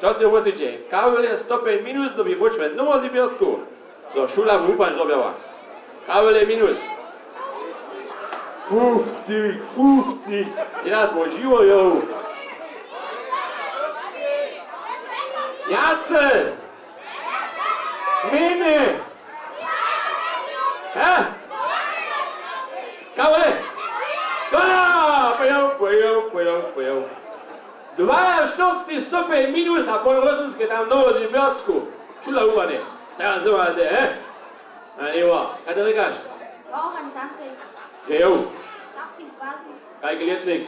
To się wozicie. Kawele stopień minus, to by poczwę nowo z piasku. So, szula w upan zrobiła. Kawele minus. 50. Teraz możliwo ją. Jace! Miny! He? Kawele! Pojął. 42 stopień minus, a po rosyjskie tam nowo z piasku. Szula upane. Teraz zobaczcie, he? Alewa, kada wygasz? Bautzen Sachrik. Gdzie ją? Sachrik Basel. Kajki letnik.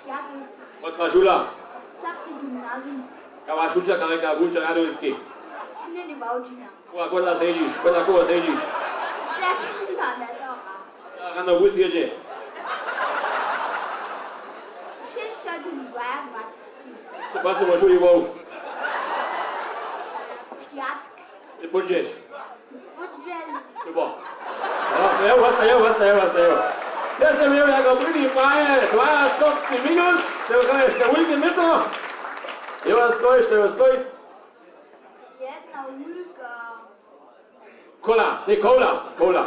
Piaty. Otra szula. Sachrik Gymnasium. Kawa szulca, kareka, bulca, radolski. Nie nie Bautzen. Koda sejdzisz, kogo sejdzisz? Stefan Dora. Rano bus jedzie. Przyszedł Bautzen. Pasy mo szuli wow. Piatk. Ty pójdziesz. Budżel. Chyba. Zostają. Ja sam miał jako byli paje, 42 minus, to jest ulgi myto. Jo stoi. Jedna ulga. Kola.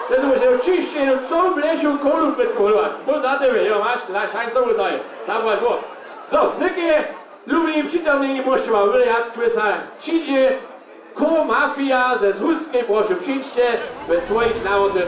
To się oczyście, co wleciał kolu bezkołować. Bo za tebe, jo, masz, szajn sobą zaje. Tam was było. So, niekie lubi przytomnie nie poszczyła, wyle jackwesa, przyjdzie ko mafia ze Zhuskiej, proszę przyjdźcie, we swoich nawodzach